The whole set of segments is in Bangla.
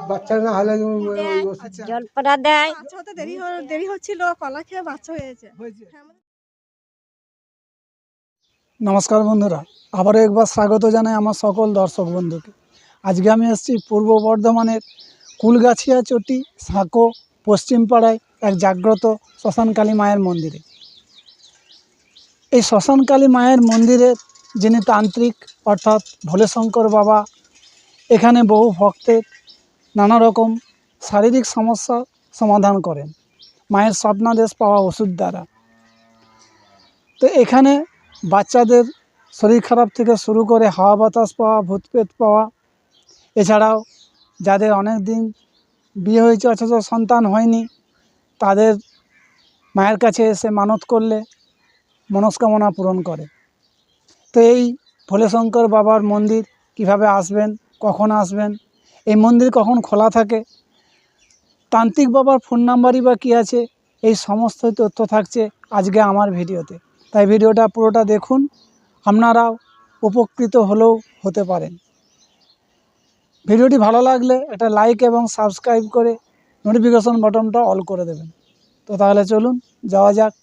বাচ্চা না হলে জলপড়া দেয়। বাচ্চা হতে দেরি হচ্ছিল, কলা খেয়ে বাচ্চা হয়েছে। নমস্কার বন্ধুরা, আবারও একবার স্বাগত জানাই আমার সকল দর্শক বন্ধুকে। আজকে আমি এসেছি পূর্ব বর্ধমানের কুলগাছিয়া চটি সাঁকো পশ্চিমপাড়ায় এক জাগ্রত শ্মশানকালী মায়ের মন্দিরে। এই শ্মশানকালী মায়ের মন্দিরের যিনি তান্ত্রিক অর্থাৎ ভোলেশঙ্কর বাবা, এখানে বহু ভক্তের নানা রকম শারীরিক সমস্যার সমাধান করেন মায়ের স্বপ্নাদেশ পাওয়া ওষুধ দ্বারা। তো এখানে বাচ্চাদের শরীর খারাপ থেকে শুরু করে হাওয়া বাতাস পাওয়া, ভূতপ্রেত পাওয়া, এছাড়াও যাদের অনেক দিন বিয়ে হয়েছে অথচ সন্তান হয়নি, তাদের মায়ের কাছে এসে মানত করলে মনস্কামনা পূরণ করে। তো এই ভোলেশঙ্কর বাবার মন্দির কিভাবে আসবেন, কখন আসবেন, এই মন্দির কখন খোলা থাকে, তান্ত্রিক বাবার ফোন নাম্বারই বা কী আছে, এই সমস্ত তথ্য থাকছে আজকে আমার ভিডিওতে। তাই ভিডিওটা পুরোটা দেখুন, আপনারাও উপকৃত হলেও হতে পারেন। ভিডিওটি ভালো লাগলে একটা লাইক এবং সাবস্ক্রাইব করে নোটিফিকেশন বাটনটা অল করে দেবেন। তো তাহলে চলুন যাওয়া যাক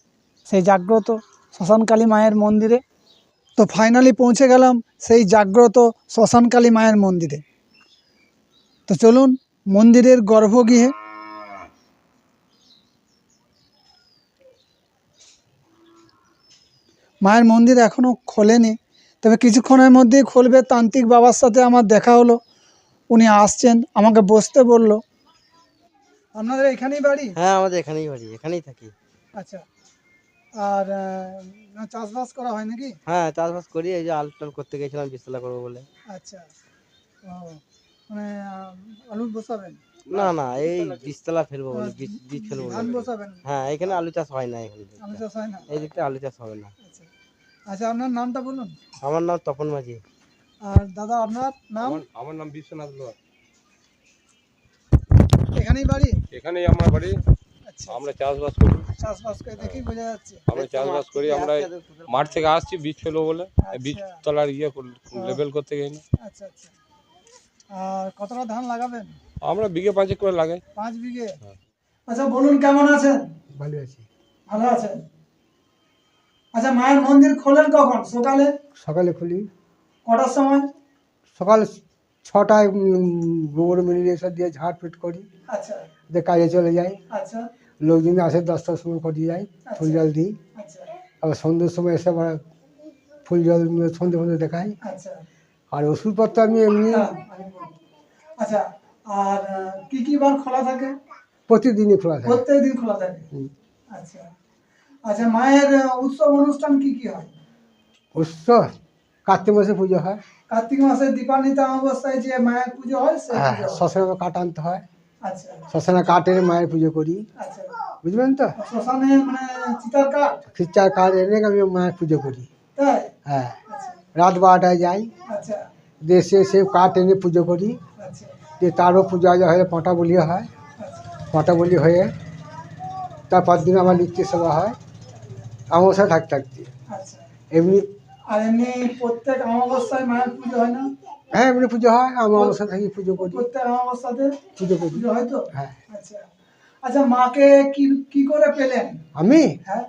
সেই জাগ্রত শ্মশানকালী মায়ের মন্দিরে। তো ফাইনালি পৌঁছে গেলাম সেই জাগ্রত শ্মশানকালী মায়ের মন্দিরে। তো চলুন মন্দিরের গর্ভগৃহে। মায়ের মন্দির এখনও খোলেনি, তবে কিছুক্ষণের মধ্যেই খুলবে। তান্ত্রিক বাবার সাথে আমার দেখা হলো, উনি আসছেন, আমাকে বসতে বলল। আপনাদের এখানেই বাড়ি? হ্যাঁ, আমাদের এখানেই বাড়ি, এখানেই থাকি। আচ্ছা, আর চাষবাস করা হয় নাকি? হ্যাঁ, চাষবাস করি, এই যে আলু টাল করতে গেছিলাম বীজতলা করবো বলে। আচ্ছা, ও মানে আলু বসাবেন? না না, এই বীজতলা ফেলবো বলে, বীজ ফেলবো ধান বলে। বসাবেন? হ্যাঁ, এখানে আলু চাষ হয় না, এখানে আলু চাষ হয় না? এই দিকটা আলু চাষ হবে না। আচ্ছা আচ্ছা, আপনার নামটা বলুন। আমার নাম তপন মাঝি। আর দাদা আপনার নাম? আমার নাম বিশ্বনাথ লোহার। এখানেই বাড়ি? এখানেই আমার বাড়ি। আচ্ছা, আমরা চাষবাস করি। চাষবাস করে দেখি বোঝা যাচ্ছে। আমরা চাষবাস করি, আমরা মাঠ থেকে আসছি বীজ ফেলবো বলে, বীজ তলার লেবেল করতে গেছি। আচ্ছা আচ্ছা, আর কতটা ধান লাগাবেন? আমরা বিঘে 5 করে লাগাই। 5 বিঘে? আচ্ছা, বলুন কেমন আছেন? ভালো আছি। ভালো আছেন? আচ্ছা, মায়ের মন্দির খোলেন কখন? সকালে? সকালে খুলি। কটার সময়? সকাল 6টায় গোবর মিলিয়ে এসব দিয়ে ঝাড়পিট করি, আচ্ছা যে কাজে চলে যাই। আচ্ছা লোকজন আসে 10টার সময় করে যাই, ফুল জল দিই। আচ্ছা আবার সন্ধ্যের সময় এসে আবার ফুল জল সন্ধ্যে ফন্ধ্যে দেখাই। আচ্ছা, আর ওষুধপত্র আমি এমনি আচ্ছা, আর কি কি বার খোলা থাকে? প্রতিদিনই খোলা থাকে। প্রত্যেকদিন খোলা থাকে? আচ্ছা আচ্ছা, মায়ের উৎসব অনুষ্ঠান কি কি হয়? উৎসব কার্তিক মাসে পুজো হয়। কার্তিক মাসে দীপান্বিতা অমাবস্যায় যে মায়ের পুজো হয়, সেই হ্যাঁ, পুজো হয়। শ্মশানে কাঠ আনতে হয়। আচ্ছা শ্মশানে কাঠ এনে মায়ের পুজো করি, আচ্ছা, বুঝলেন তো? শ্মশানে মানে চিতার কাঠ? খিচার কাঠ এনে আমি মায়ের পুজো করি। তাই? হ্যাঁ, আচ্ছা রাত 12টায় যাই, আচ্ছা দেশে সে কাঠ এনে পুজো করি। আচ্ছা দিয়ে তারও পূজা হয়ে পাঁটা বলি হয়। আচ্ছা পাঁটা বলি হয়ে তারপর দিন আমার নিত্য সেবা হয় অমাবস্যা থাকতে থাকতে। আচ্ছা, এমনি আর এমনি প্রত্যেক অমাবস্যায় মায়ের পুজো হয় না? হ্যাঁ, এমনি পুজো হয়, আমি অমাবস্যা থাকি পুজো করি। প্রত্যেক অমাবস্যাতে পুজো করি। পুজো হয় তো? হ্যাঁ। আচ্ছা আচ্ছা, মাকে কি কি করে পেলেন? আমি হ্যাঁ,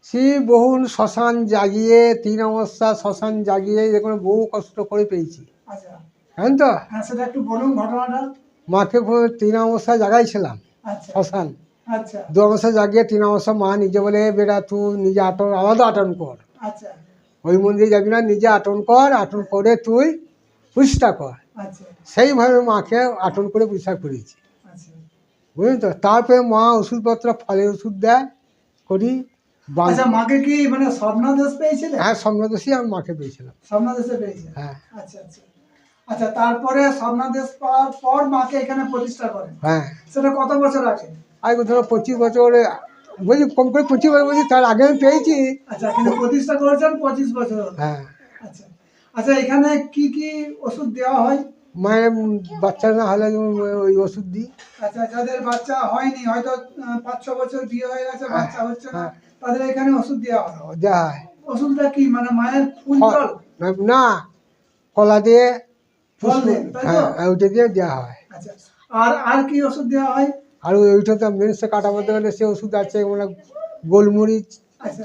সে বহু শ্মশান জাগিয়ে 3 অমাবস্যা শ্মশান জাগিয়ে দেখুন বহু কষ্ট করে পেয়েছি। আচ্ছা, জানেন তো? হ্যাঁ, সেটা একটু বলুন ঘটনাটা। মাকে 3 অমাবস্যা জাগাইছিলাম আচ্ছা শ্মশান। আচ্ছা 2 অমাবস্যা জাগিয়ে 3 অমাবস্যা মা নিজে বলে, বেটা তুই নিজে আটন, আমাদের আটন কর, আচ্ছা ওই মন্দিরে যাবি না, নিজে আটন কর, আটন করে তুই প্রতিষ্ঠা কর। আচ্ছা সেইভাবে মাকে আটন করে প্রতিষ্ঠা করেছি, আচ্ছা বুঝলেন তো? তারপরে মা ওষুধপত্র ফলের ওষুধ দেয় করি। আচ্ছা, মাকে কি মানে স্বপ্নাদেশ পেয়েছিলেন? হ্যাঁ, স্বপ্নদোষী আমি মাকে পেয়েছিলাম। স্বপ্নাদেশে পেয়েছেন? হ্যাঁ আচ্ছা আচ্ছা আচ্ছা, তারপরে স্বপ্নাদেশ পাওয়ার পর মাকে এখানে প্রতিষ্ঠা করেন? হ্যাঁ, সেটা কত বছর আগে? আগে ধরো 25 বছরে, বলছি কম করে 25 বছর বলছি, তার আগে আমি পেয়েছি। আচ্ছা, কিন্তু প্রতিষ্ঠা করেছেন 25 বছর হলো। হ্যাঁ। আচ্ছা আচ্ছা, এখানে কি কি ওষুধ দেওয়া হয়? মায়ের বাচ্চা না হলে ওই ওষুধ দিই। আচ্ছা, যাদের বাচ্চা হয়নি, হয়তো 5-6 বছর বিয়ে হয়ে গেছে, বাচ্চা হচ্ছে না, হ্যাঁ। তাদের এখানে ওষুধ দেওয়া হয়। দেওয়া হয়। ওষুধটা কি মানে মায়ের ফুল জল? না, কলা দিয়ে ফল দেন, তাই তো? হ্যাঁ ওইটা দিয়ে দেওয়া হয়। আচ্ছা, আর কি ওষুধ দেওয়া হয়? আর ওইটা তো মেন্সে কাটা বাঁধতে গেলে সে ওষুধ আছে, মানে গোলমরিচ আচ্ছা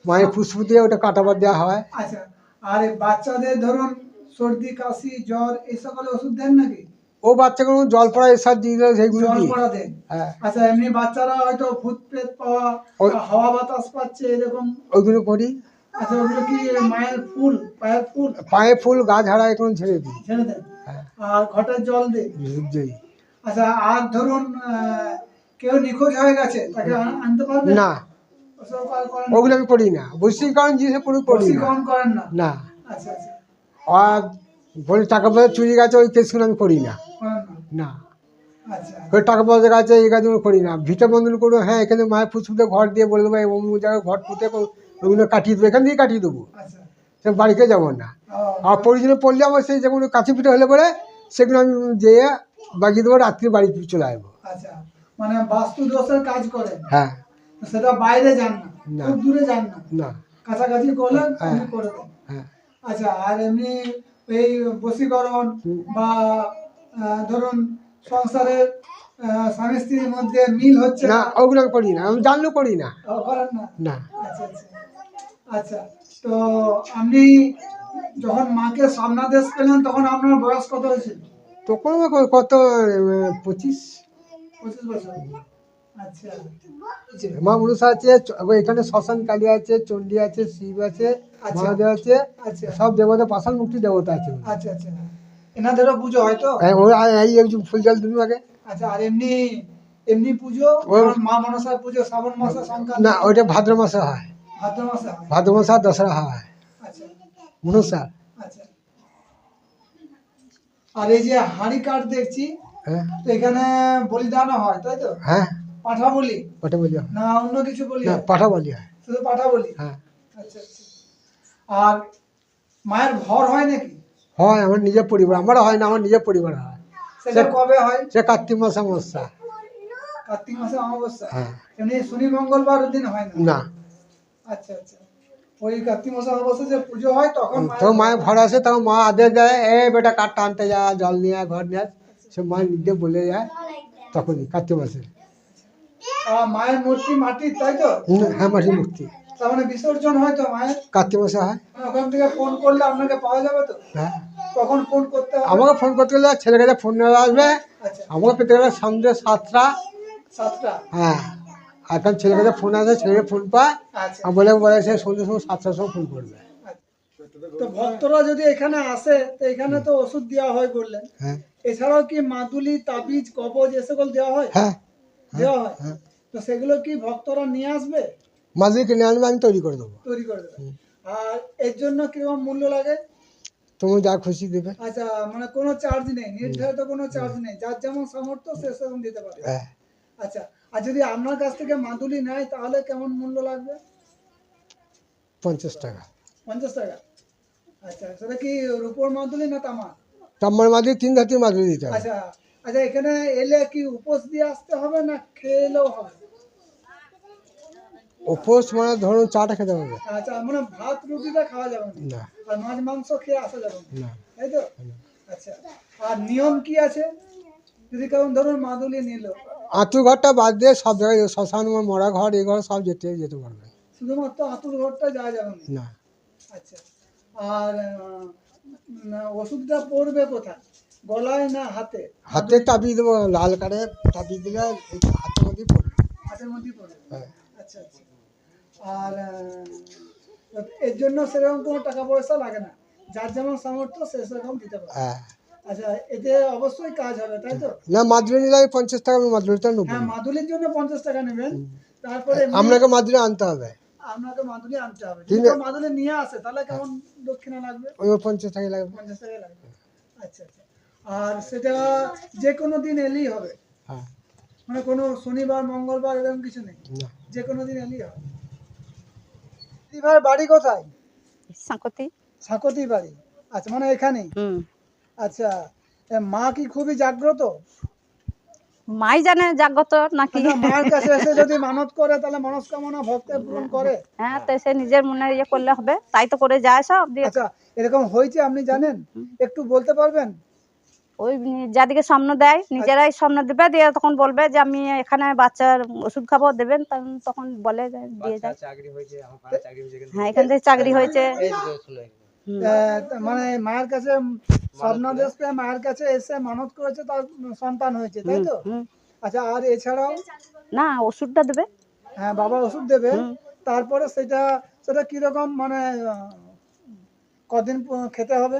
মায়ের ফুসফু দিয়ে ওটা কাটা বাঁধ দেওয়া হয়। আচ্ছা, আর এই বাচ্চাদের ধরুন সর্দি কাশি জ্বর এই সকল ওষুধ দেন নাকি? ও বাচ্চাগুলো জল পড়া এসব দিয়ে দিলে সেইগুলো জল দিই। পড়া দেন? হ্যাঁ আচ্ছা, এমনি বাচ্চারা হয়তো ভূত প্রেত পাওয়া, ওই- হাওয়া বাতাস পাচ্ছে এরকম, ওইগুলো করি। আচ্ছা ওগুলো কি মায়ের ফুল, পায়ের ফুল পায়ে ফুল গা ঝাড়া এখন ছেড়ে দিই। ছেড়ে দেন? হ্যাঁ আর ঘটের জল দেন? দিই। আচ্ছা, আর ধরুন কেউ নিখোঁজ হয়ে গেছে, তাকে আনতে পারবেন? না ওসব করেন না? ওগুলো আমি করি না, বশীকরণ জিনিস কোনো করি না। বশীকরণ করেন না? না আচ্ছা আচ্ছা, আর বলি টাকা পয়সা চুরি গেছে ওই কেসগুলো আমি করি না। করেন না? না আচ্ছা ওই টাকা পয়সা গেছে এই কাজগুলো করি না। ভিটা বন্ধন করবো, হ্যাঁ এখানে মায়ের ফুসফুতে ঘর দিয়ে বলে দেবো অমুক জায়গায় ঘর পুঁতে ওগুলো কাটিয়ে দেবো, এখান থেকেই কাটিয়ে দেবো, আচ্ছা, সে বাড়িতে যাবো না। ও, আর প্রয়োজনে পড়লে আমার সেই যেগুলো কাছে পিঠে হলে পরে সেগুলো আমি যেয়ে বাগিয়ে দেবো, রাত্রি বাড়ি চলে আসবো। আচ্ছা, মানে বাস্তু দোষের কাজ করেন? হ্যাঁ সেটা বাইরে যান না, না। খুব দূরে যান না, না কাছাকাছি করলেন হ্যাঁ। আপনি করে দেন? হ্যাঁ আচ্ছা, আর এমনি এই বশীকরণ বা ধরুন সংসারের স্বামী স্ত্রীর মধ্যে মিল হচ্ছে না ওগুলো আমি করি না, আমি জানলেও করি না। করেন না? না আচ্ছা আচ্ছা আচ্ছা, তো আপনি যখন মাকে স্বপ্নাদেশ পেলেন তখন আপনার বয়স কত হয়েছিল? তখন আমার কত 25। 25 বছর? আচ্ছা মা মনসা আছে, এখানে শ্মশান কালী আছে, চণ্ডী আছে, শিব আছে, আচ্ছা। মহাদেব আছে, আচ্ছা সব দেবতা পাশাল মুক্তি দেবতা আছে। আচ্ছা আচ্ছা, এনাদেরও পুজো হয় তো? এই একজন ফুল জল দিন আগে। আচ্ছা, আর এমনি এমনি পুজো যেমন মা মনসার পুজো শ্রাবণ মাসে সংক্রান্তি? না ওইটা ভাদ্র মাসে হয়, ভাদ্র মাসে হয়? ভাদ্র মাসে আর দশরা হয় আচ্ছা মনসা। আচ্ছা, আর এই যে হাঁড়ি কাঠ দেখছি, হ্যাঁ তো এখানে বলিদানও হয় তাই তো? হ্যাঁ পাঠা বলি ওটা বলি হয়। না অন্য কিছু বলি না হয়? পাঠা বলি হয়। শুধু পাঠা বলি? হ্যাঁ আচ্ছা আচ্ছা, আর মায়ের ভর হয় নাকি? হয়, আমার নিজের পরিবার, আমার হয় না, আমার নিজের পরিবার হয়। সেটা কবে হয়? সে কার্তিক মাসে অমাবস্যা। কার্তিক মাসে অমাবস্যা? হ্যাঁ এমনি শনি মঙ্গলবার দিন হয় না? না আচ্ছা আচ্ছা, ওই কার্তিক মাসে অমাবস্যা যে পুজো হয় তখন তো মায়ের ঘর আসে, তখন মা আদেশ দেয় এ বেটা কাঠটা আনতে যা, জল নিয়ে আয়, ঘর নিয়ে আয়। সে মা নিজে বলে যায় তখনই কার্তিক মাসে। মায়ের মূর্তি মাটির তাই তো? হ্যাঁ মাটির মূর্তি তার মানে বিসর্জন হয় তো মায়ের? কার্তিক মাসে হয়। ওখান থেকে ফোন করলে আপনাকে পাওয়া যাবে তো? হ্যাঁ কখন ফোন করতে হবে? আমাকে ফোন করতে গেলে ছেলে কাছে ফোন নেওয়া আসবে, আচ্ছা, আমাকে পেতে গেলে সন্ধ্যে 7টা। 7টা? হ্যাঁ এখন ছেলে কাছে ফোন আসে, ছেলে ফোন পায়, আচ্ছা আর বলে সে সন্ধ্যে সময় 7টার সময় ফোন করবে। তো ভক্তরা যদি এখানে আসে তো এখানে তো ওষুধ দেওয়া হয় বললেন, হ্যাঁ এছাড়াও কি মাদুলি তাবিজ কবজ এ সকল দেওয়া হয়? হ্যাঁ দেওয়া হয়? হ্যাঁ। তো সেগুলো কি ভক্তরা নিয়ে আসবে? মাঝে কিনে আনবে, আমি তৈরি করে দেবো। তৈরি করে দেবে? আর এর জন্য কিরকম মূল্য লাগে? তুমি যা খুশি দেবে। আচ্ছা, মানে কোনো চার্জ নেই, নির্ধারিত কোনো চার্জ নেই, যার যেমন সামর্থ্য সে সেরকম দিতে পারে? হ্যাঁ আচ্ছা, আর যদি আপনার কাছ থেকে মাদুলি নেয় তাহলে কেমন মূল্য লাগবে? 50 টাকা। 50 টাকা? আচ্ছা, সেটা কি রূপোর মাদুলি না তামার? তাম্মার মাঝে 3 ধাতির মাঝে দিতে হবে। আচ্ছা আচ্ছা, এখানে এলে কি উপোস দিয়ে আসতে হবে না খেয়ে এলেও হবে? উপোস মানে ধরুন চাটা খেতে হবে আচ্ছা, মানে ভাত রুটিটা খাওয়া যাবে না, না। আর মাছ মাংস খেয়ে আসা যাবে না, না তাই তো? আচ্ছা, আর নিয়ম কি আছে যদি কেউ ধরুন মাদুলি নিল? আঁতু ঘরটা বাদ দিয়ে সব জায়গায় শ্মশান মরা ঘর এই ঘর সব যেতে পারবে শুধুমাত্র আঁতুর ঘরটা যাওয়া যাবে না? না। আচ্ছা, আর ওষুধটা পড়বে কোথায়, গলায় না হাতে? হাতে চাপিয়ে দেবো, লাল কাঠে চাপিয়ে দিলে এই হাতের মধ্যেই পড়বে। হাতের মধ্যেই পড়বে? হ্যাঁ আচ্ছা আচ্ছা, আর এর জন্য সেরকম কোনো টাকা পয়সা লাগে না, যার যেমন সামর্থ্য সে সেরকম দিতে পারে? হ্যাঁ আচ্ছা, এতে অবশ্যই কাজ হবে তাই তো? না মাদুলি নিলে আমি 50 টাকা, আমি মাদুলিটা নেবো। হ্যাঁ, মাদুলির জন্য 50 টাকা নেবেন, তারপরে আপনাকে মাদুলি আনতে হবে, আপনাকে মাদুলি আনতে হবে। ঠিক যদি আছে। কেউ মাদুলি নিয়ে আসে তাহলে কেমন দক্ষিণা লাগবে? ওই 50 টাকা লাগবে। 50 টাকা লাগবে? আচ্ছা আচ্ছা, আর সেটা যে কোনো দিন এলেই হবে, হ্যাঁ মানে কোনো শনিবার মঙ্গলবার এরকম কিছু নেই, না যে কোনো দিন এলেই হবে। দিদিভাই বাড়ি কোথায়? সাঁকতি। সাকতি বাড়ি? আচ্ছা, মানে এখানেই? হুম। আচ্ছা, মা কি খুবই জাগ্রত? মাই জানে জাগ্রত নাকি। আচ্ছা, মায়ের কাছে এসে যদি মানত করে তাহলে মনস্কামনা ভক্তের পূরণ করে? হ্যাঁ, তো সে নিজের মনে ইয়ে করলে হবে, তাই তো করে যায় সব দিয়ে। আচ্ছা, এরকম হয়েছে আপনি জানেন? একটু বলতে পারবেন? ওই যাদিকে স্বপ্ন দেয় নিজেরাই স্বপ্ন দেবে, দিয়ে তখন বলবে যে আমি এখানে বাচ্চার ওষুধ খাবো, দেবেন, তখন বলে দিয়ে যায়। হ্যাঁ, এখান থেকে চাকরি হয়েছে। মানে মায়ের কাছে স্বপ্ন দেখতে মায়ের কাছে এসে মানত করেছে, তার সন্তান হয়েছে, তাই তো? আচ্ছা, আর এছাড়াও? না, ওষুধটা দেবে। হ্যাঁ, বাবা ওষুধ দেবে। তারপরে সেটা কিরকম, মানে কদিন খেতে হবে?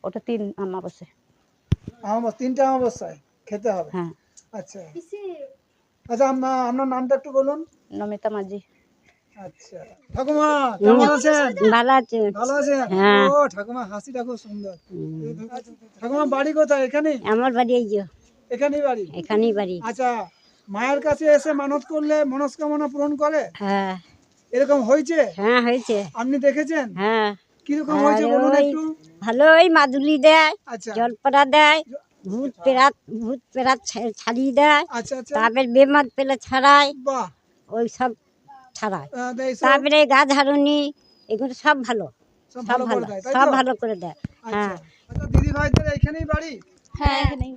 ওটা 3 অমাবস্যা। 3টে অমাবস্যায় খেতে হবে। হ্যাঁ। আচ্ছা আচ্ছা, আপনার নামটা একটু বলুন। নমিতা মাঝি। আচ্ছা, ঠাকুমা কেমন আছেন? ভালো আছে। ভালো আছেন? হ্যাঁ। ও ঠাকুমা, হাসিটা খুব সুন্দর। ঠাকুমা বাড়ি কোথায়? এখানে? আমার বাড়ি এই যে এখানেই বাড়ি? এখানেই বাড়ি। আচ্ছা, মায়ের কাছে এসে মানত করলে মনস্কামনা পূরণ করে? হ্যাঁ এরকম হয়েছে? হ্যাঁ হয়েছে। আপনি দেখেছেন? হ্যাঁ কিরকম হয়েছে আর বলুন ওই একটু। ভালোই মাদুলি দেয়, আচ্ছা জলপড়া দেয়, ভূত পেরাত ছাড়িয়ে দেয়, আচ্ছা আচ্ছা, তারপরে বেমাত পেলে ছাড়ায়, বাহ। ওই সব ছাড়ায়, এইসব তারপরে গা ঝাড়ুনি, এগুলো সব ভালো, সব সব ভালো ভালো, করে দেয়, তাই সব তো? ভালো করে দেয়। আচ্ছা হ্যাঁ। আচ্ছা, দিদি ভাইদের এখানেই বাড়ি? হ্যাঁ, এখানেই।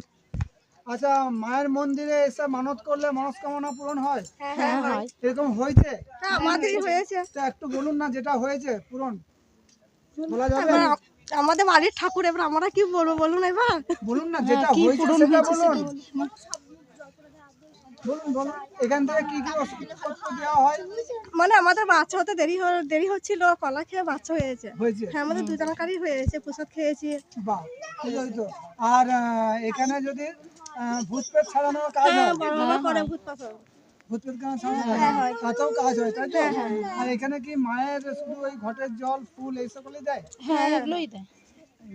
আচ্ছা, মায়ের মন্দিরে এসে মানত করলে মনস্কামনা পূরণ হয়? হ্যাঁ, হয়। এরকম হয়েছে? হ্যাঁ, আমাদেরই হয়েছে। তা একটু বলুন না, যেটা হয়েছে পূরণ বলা যাবে? এবার আমাদের বাড়ির ঠাকুর, এবার আমরা কি বলবো বলুন এবার? বলুন না, যেটা হয়েছে সেটা বলুন। বলুন বলুন, এখান থেকে কি কি ওষুধপত্র দেওয়া হয়? মানে আমাদের বাচ্চা হতে দেরি হচ্ছিল, কলা খেয়ে বাচ্চা হয়েছে। হয়েছে? হ্যাঁ, আমাদের দুজনকারই হয়েছে, প্রসাদ খেয়েছি। বাহ, এই তো। আর এখানে যদি ভূত পেট ছাড়ানোর কাজ হ্যাঁ, হয়, বড় বাবা করে ভূত পাথর। ভূত পেট ছাড়ানো তাতেও কাজ হয়, তাই তো? আর এখানে কি মায়ের শুধু ওই ঘটের জল, ফুল এই সকলই দেয়? হ্যাঁ, এগুলোই দেয়।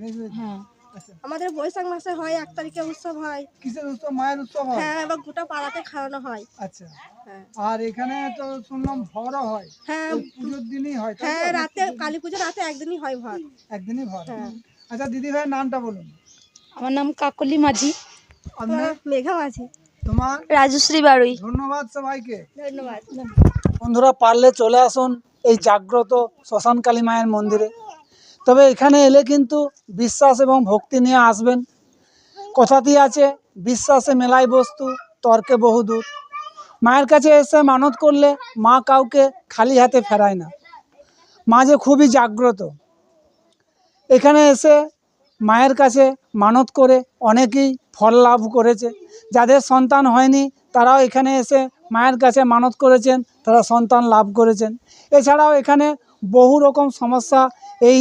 এগুলোই দেয়? হ্যাঁ। আচ্ছা, আমাদের বৈশাখ মাসে হয়, 1 তারিখে উৎসব হয়। কিসের উৎসব? মায়ের উৎসব হয়? হ্যাঁ, এবার গোটা পাড়াতে খাওয়ানো হয়। আচ্ছা, হ্যাঁ। আর এখানে তো শুনলাম ভরও হয়, হ্যাঁ, ওই পুজোর দিনই হয়, তাই হ্যাঁ, তো? রাতে কালী পুজো রাতে একদিনই হয় ভর। একদিনই ভর। আচ্ছা, দিদি ভাইয়ের নামটা বলুন। আমার নাম কাকলি মাঝি। আপনার? মেঘা মাঝি। তোমার? রাজশ্রী বাড়ুই। ধন্যবাদ সবাইকে। ধন্যবাদ। বন্ধুরা, পারলে চলে আসুন এই জাগ্রত শ্মশানকালী মায়ের মন্দিরে। তবে এখানে এলে কিন্তু বিশ্বাস এবং ভক্তি নিয়ে আসবেন। কথাতেই আছে, বিশ্বাসে মেলায় বস্তু, তর্কে বহুদূর। মায়ের কাছে এসে মানত করলে মা কাউকে খালি হাতে ফেরায় না। মা যে খুবই জাগ্রত। এখানে এসে মায়ের কাছে মানত করে অনেকেই ফল লাভ করেছে। যাদের সন্তান হয়নি তারাও এখানে এসে মায়ের কাছে মানত করেছেন, তারা সন্তান লাভ করেছেন। এছাড়াও এখানে বহু রকম সমস্যা এই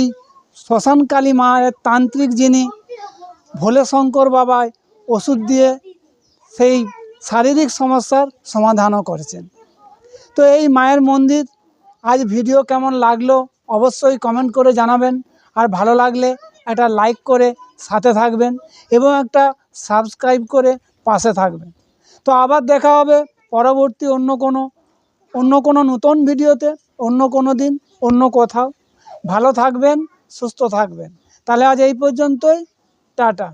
শ্মশানকালী মায়ের তান্ত্রিক যিনি ভোলে শঙ্কর বাবায় ওষুধ দিয়ে সেই শারীরিক সমস্যার সমাধানও করেছেন। তো এই মায়ের মন্দির আজ ভিডিও কেমন লাগলো অবশ্যই কমেন্ট করে জানাবেন। আর ভালো লাগলে একটা লাইক করে সাথে থাকবেন এবং একটা সাবস্ক্রাইব করে পাশে থাকবেন। তো আবার দেখা হবে পরবর্তী অন্য কোনো নতুন ভিডিওতে, অন্য কোনো দিন, অন্য কোথাও। ভালো থাকবেন, সুস্থ থাকবেন। তাহলে আজ এই পর্যন্তই, টাটা।